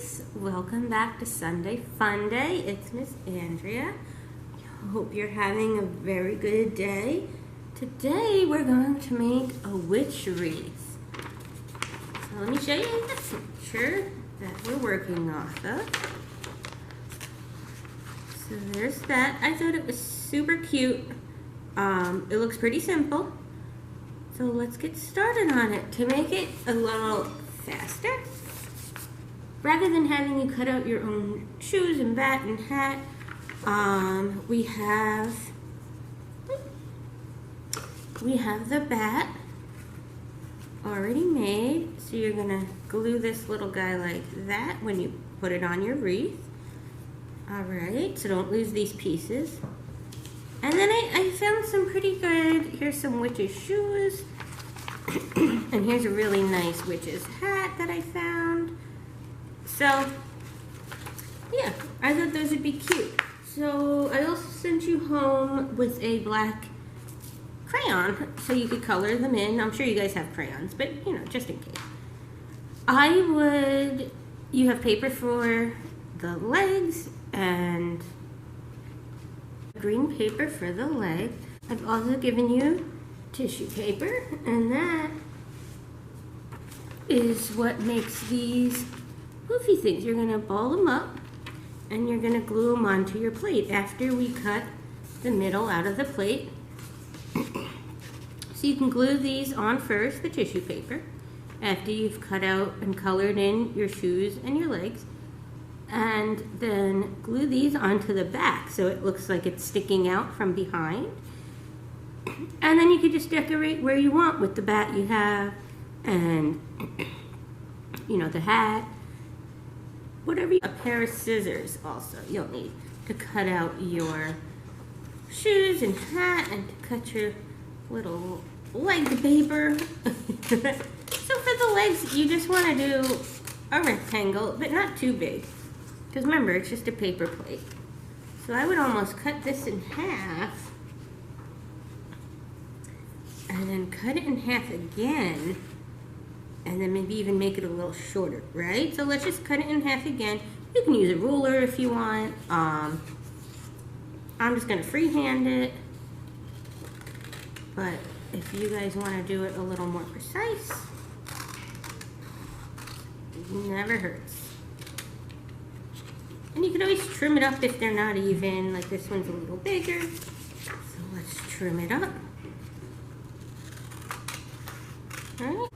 guys, welcome back to Sunday Fun Day. It's Miss Andrea. Hope you're having a very good day. Today we're going to make a witch wreath. So let me show you the picture that we're working off of. So there's that. I thought it was super cute. It looks pretty simple. So let's get started on it. To make it a little faster, rather than having you cut out your own shoes and bat and hat, we have the bat already made. So you're gonna glue this little guy like that when you put it on your wreath. All right, so don't lose these pieces. And then I found some pretty good, here's some witch's shoes. And here's a really nice witch's hat that I found. So, yeah, I thought those would be cute. So, I also sent you home with a black crayon so you could color them in. I'm sure you guys have crayons, but, you know, just in case. You have paper for the legs and green paper for the leg. I've also given you tissue paper, and that is what makes these poofy things. You're gonna ball them up and you're gonna glue them onto your plate after we cut the middle out of the plate. So you can glue these on first, the tissue paper, after you've cut out and colored in your shoes and your legs, and then glue these onto the back so it looks like it's sticking out from behind. And then you can just decorate where you want with the bat you have and, you know, the hat, whatever. A pair of scissors also you'll need to cut out your shoes and hat and to cut your little leg paper. So for the legs, you just want to do a rectangle, but not too big. Because remember, it's just a paper plate. So I would almost cut this in half. And then cut it in half again, and then maybe even make it a little shorter, right? So let's just cut it in half again. You can use a ruler if you want. I'm just gonna freehand it, but if you guys want to do it a little more precise, it never hurts. And you can always trim it up if they're not even, like this one's a little bigger. So let's trim it up. Right.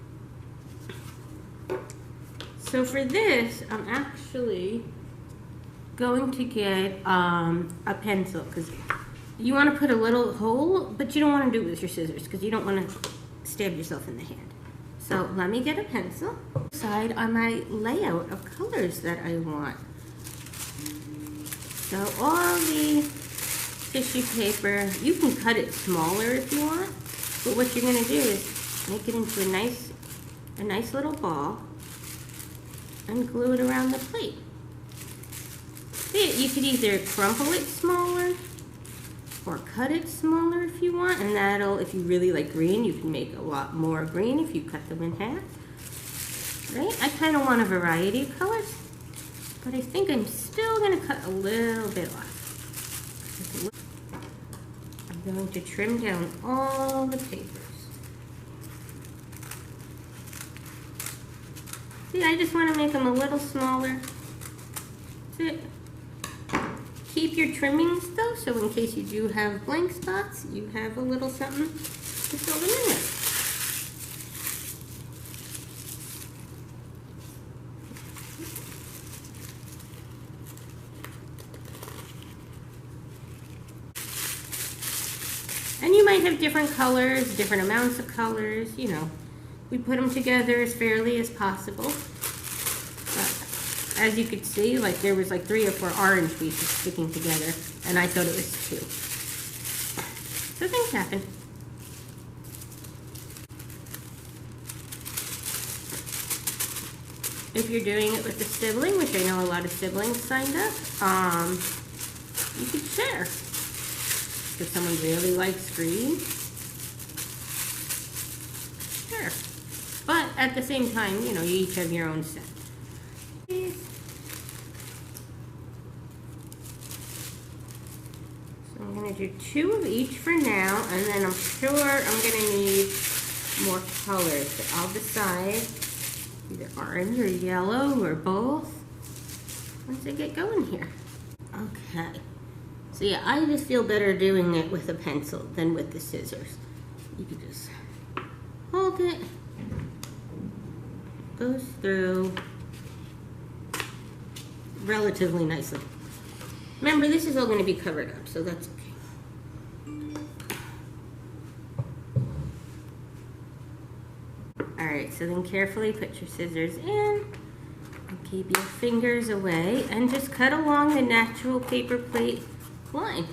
So for this, I'm actually going to get a pencil, because you want to put a little hole, but you don't want to do it with your scissors because you don't want to stab yourself in the hand. So let me get a pencil. Decide on my layout of colors that I want. So all the tissue paper, you can cut it smaller if you want, but what you're going to do is make it into a nice little ball and glue it around the plate. See, you could either crumple it smaller or cut it smaller if you want, and that'll, if you really like green, you can make a lot more green if you cut them in half. Right? I kind of want a variety of colors, but I think I'm still going to cut a little bit off. I'm going to trim down all the papers. See, I just want to make them a little smaller. That's it. Keep your trimmings though, so in case you do have blank spots, you have a little something to fill them in with. And you might have different colors, different amounts of colors, you know. We put them together as fairly as possible. But as you could see, like there was like 3 or 4 orange pieces sticking together, and I thought it was 2. So things happen. If you're doing it with a sibling, which I know a lot of siblings signed up, you could share. If someone really likes green, sure. But at the same time, you know, you each have your own set. gonna do 2 of each for now, and then I'm sure I'm gonna need more colors, but I'll decide either orange or yellow or both once I get going here. Okay, so yeah, I just feel better doing it with a pencil than with the scissors. You can just hold it, goes through relatively nicely. Remember, this is all going to be covered up, so that's okay. Alright, so then carefully put your scissors in and keep your fingers away and just cut along the natural paper plate line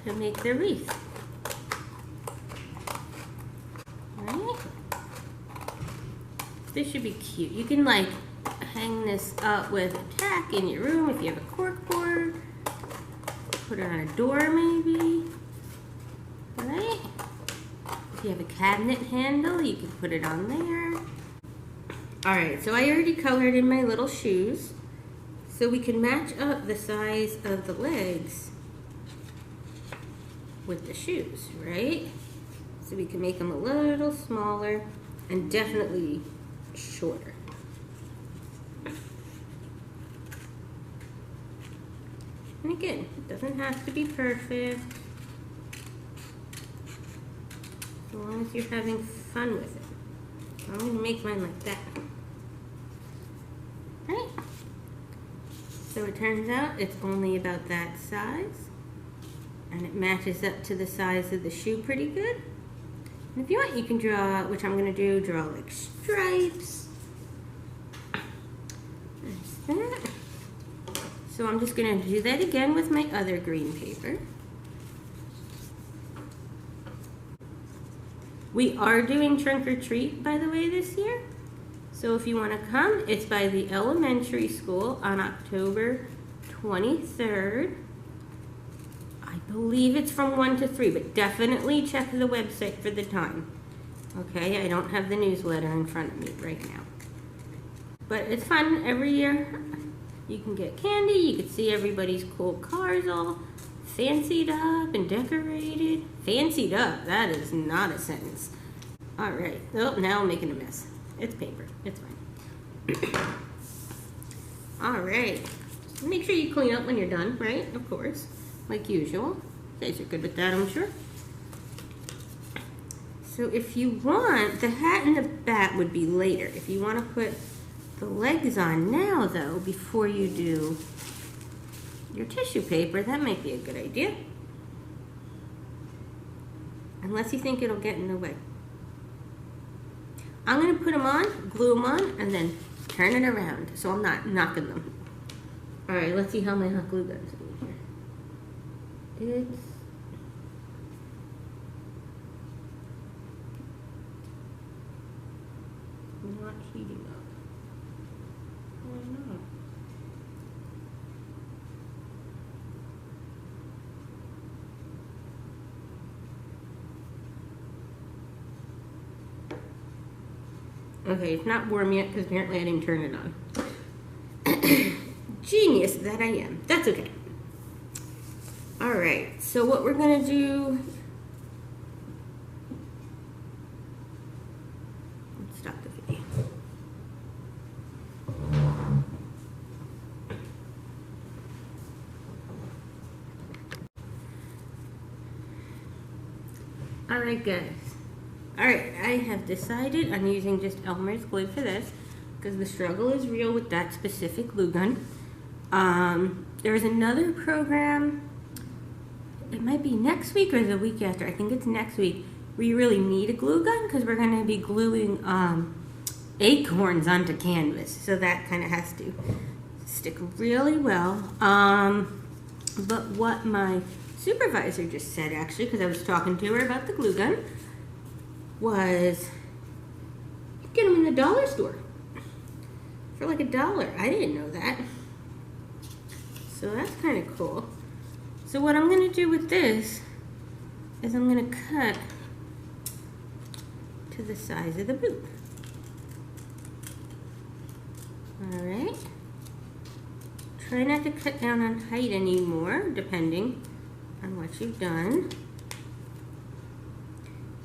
to make the wreath. Alright. This should be cute. You can like hang this up with a tack in your room if you have a cork board. Put it on a door maybe. Right? If you have a cabinet handle, you can put it on there. Alright, so I already colored in my little shoes. So we can match up the size of the legs with the shoes, right? So we can make them a little smaller and definitely shorter. And again, it doesn't have to be perfect, as long as you're having fun with it. I'm going to make mine like that. Right? So it turns out it's only about that size, and it matches up to the size of the shoe pretty good. And if you want, you can draw, which I'm going to do, draw like stripes. There's that. So I'm just going to do that again with my other green paper. We are doing Trunk or Treat, by the way, this year. So if you want to come, it's by the elementary school on October 23rd. I believe it's from 1 to 3, but definitely check the website for the time. Okay, I don't have the newsletter in front of me right now. But it's fun every year. You can get candy, you can see everybody's cool cars all fancied up and decorated. Fancied up, that is not a sentence. All right, oh, now I'm making a mess. It's paper, it's fine. All right, make sure you clean up when you're done, right? Of course, like usual. You guys are good with that, I'm sure. So if you want, the hat and the bat would be later. If you want to put the legs on now, though, before you do your tissue paper, that might be a good idea. Unless you think it'll get in the way. I'm going to put them on, glue them on, and then turn it around so I'm not knocking them. Alright, let's see how my hot glue gun's in here. It's not heating up. Why not? Okay, it's not warm yet because apparently I didn't turn it on. Genius that I am. That's okay. Alright, so what we're going to do... Let's stop the video. Alright guys. Alright, I have decided I'm using just Elmer's glue for this because the struggle is real with that specific glue gun. There's another program, it might be next week or the week after, I think it's next week, where you really need a glue gun because we're going to be gluing acorns onto canvas. So that kind of has to stick really well. But what my supervisor just said, actually, because I was talking to her about the glue gun, was you get them in the dollar store for like $1. I didn't know that. So that's kind of cool. So what I'm going to do with this is I'm going to cut to the size of the boot. Alright. Try not to cut down on height anymore, depending on what you've done.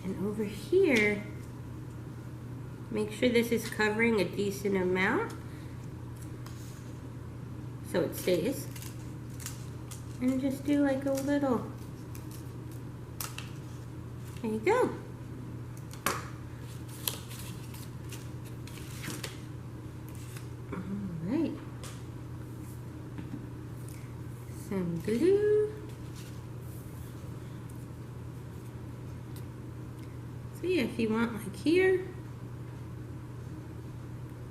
And over here, make sure this is covering a decent amount so it stays. And just do like a little, there you go. Alright. Some glue. So yeah, if you want like here,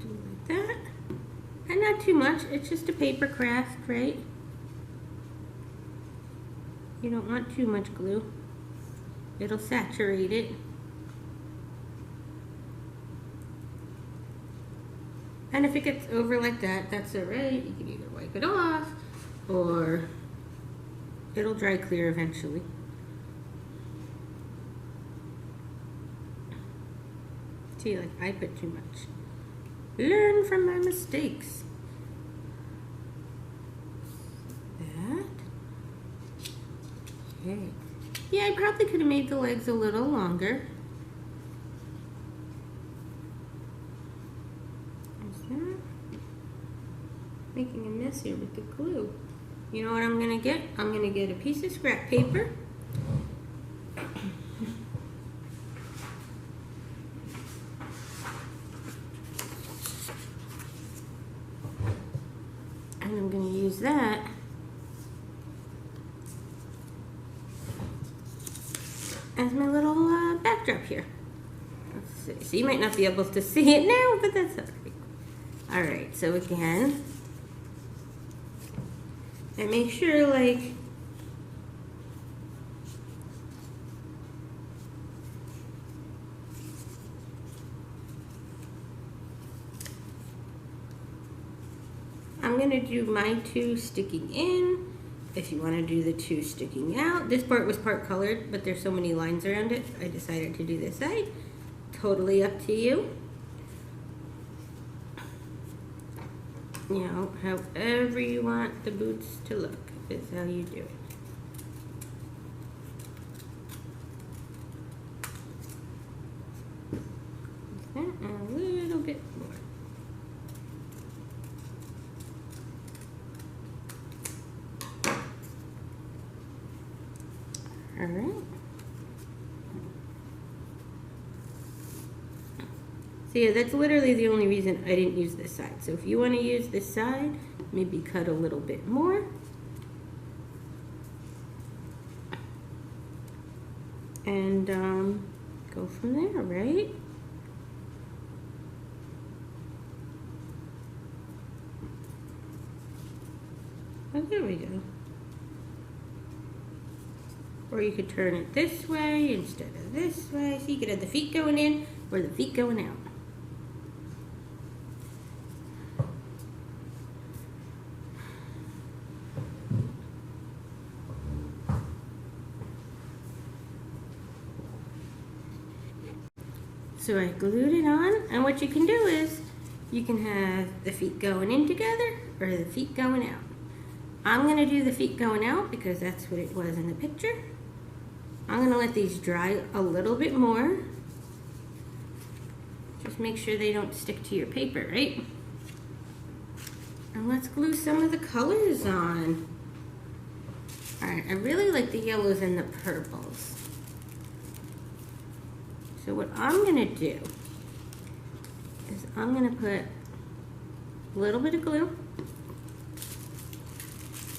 do like that. And not too much, it's just a paper craft, right? You don't want too much glue. It'll saturate it. And if it gets over like that, that's alright. You can either wipe it off or it'll dry clear eventually. See, like I put too much. Learn from my mistakes. That. Okay. Yeah, I probably could have made the legs a little longer. There's that. Making a mess here with the glue. You know what I'm gonna get? I'm gonna get a piece of scrap paper. And I'm gonna use that as my little backdrop here. Let's see. So you might not be able to see it now, but that's okay. Alright, so again, and make sure like I'm going to do my two sticking in. If you want to do the two sticking out. This part was part colored, but there's so many lines around it, I decided to do this side. Totally up to you. You know, however you want the boots to look is how you do it. And a little bit more. All right. So yeah, that's literally the only reason I didn't use this side. So if you want to use this side, maybe cut a little bit more. And go from there, right? Oh, there we go. Or you could turn it this way instead of this way. So you could have the feet going in or the feet going out. So I glued it on, and what you can do is you can have the feet going in together or the feet going out. I'm going to do the feet going out because that's what it was in the picture. I'm going to let these dry a little bit more. Just make sure they don't stick to your paper, right? And let's glue some of the colors on. Alright, I really like the yellows and the purples. So what I'm going to do is I'm going to put a little bit of glue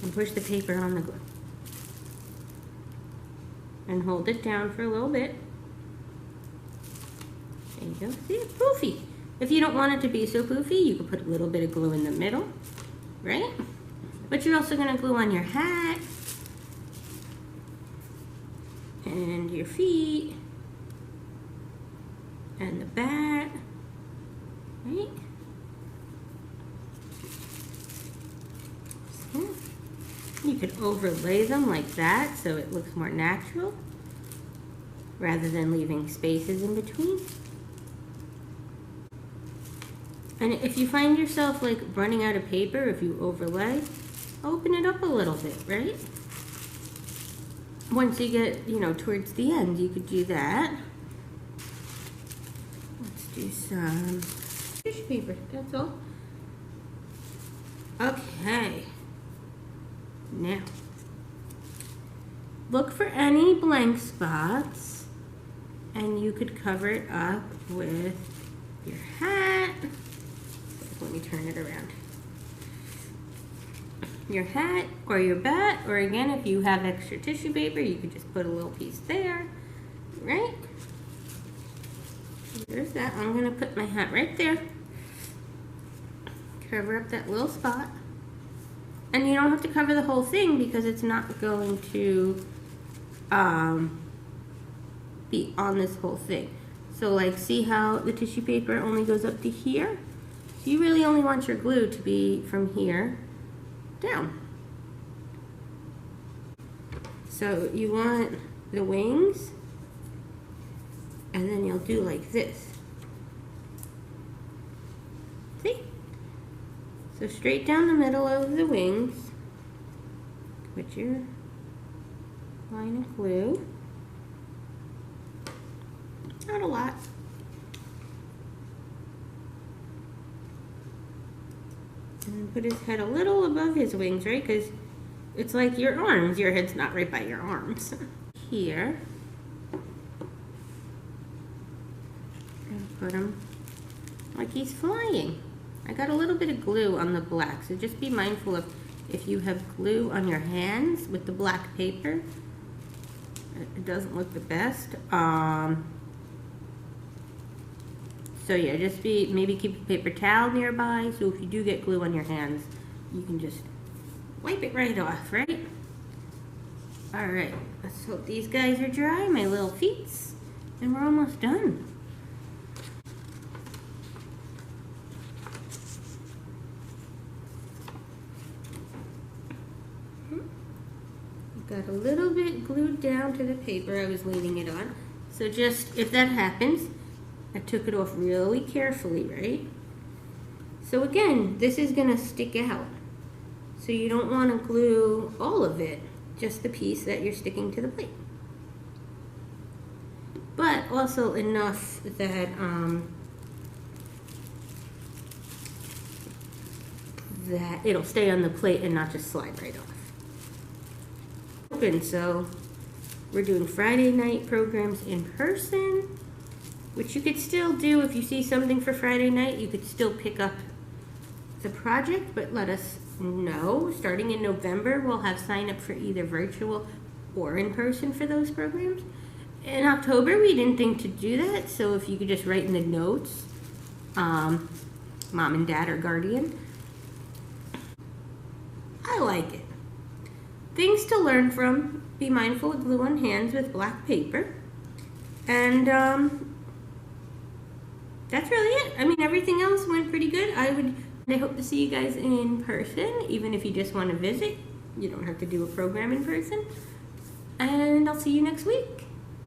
and push the paper on the glue. And hold it down for a little bit. There you go. See, it's poofy. If you don't want it to be so poofy, you can put a little bit of glue in the middle, right? But you're also going to glue on your hat and your feet and the back, right? So, you could overlay them like that so it looks more natural rather than leaving spaces in between. And if you find yourself like running out of paper, if you overlay, open it up a little bit, right? once you get, you know, towards the end, you could do that. Let's do some tissue paper, that's all. Okay. Now, look for any blank spots, and you could cover it up with your hat. Let me turn it around. Your hat or your bat, or again, if you have extra tissue paper, you could just put a little piece there, right? There's that. I'm gonna put my hat right there. Cover up that little spot. And you don't have to cover the whole thing because it's not going to be on this whole thing. So like, see how the tissue paper only goes up to here? So you really only want your glue to be from here down. So you want the wings, and then you'll do like this. See? So straight down the middle of the wings, put your line of glue. Not a lot. And put his head a little above his wings, right? Because it's like your arms. Your head's not right by your arms. Here. And put him like he's flying. I got a little bit of glue on the black, so just be mindful of if you have glue on your hands with the black paper, it doesn't look the best. So yeah, just maybe keep a paper towel nearby, so if you do get glue on your hands, you can just wipe it right off, right? All right, let's hope these guys are dry, my little feets, and we're almost done. Got a little bit glued down to the paper I was leaning it on. So just, if that happens, I took it off really carefully, right? So again, this is gonna stick out. So you don't wanna glue all of it, just the piece that you're sticking to the plate. But also enough that, that it'll stay on the plate and not just slide right off. So we're doing Friday night programs in person, which you could still do if you see something for Friday night. You could still pick up the project, but let us know. Starting in November, we'll have sign up for either virtual or in person for those programs. In October, we didn't think to do that, so if you could just write in the notes, mom and dad or guardian. I like it. Things to learn from: be mindful of glue on hands with black paper. And that's really it. I mean, everything else went pretty good. I hope to see you guys in person, even if you just want to visit. You don't have to do a program in person. And I'll see you next week.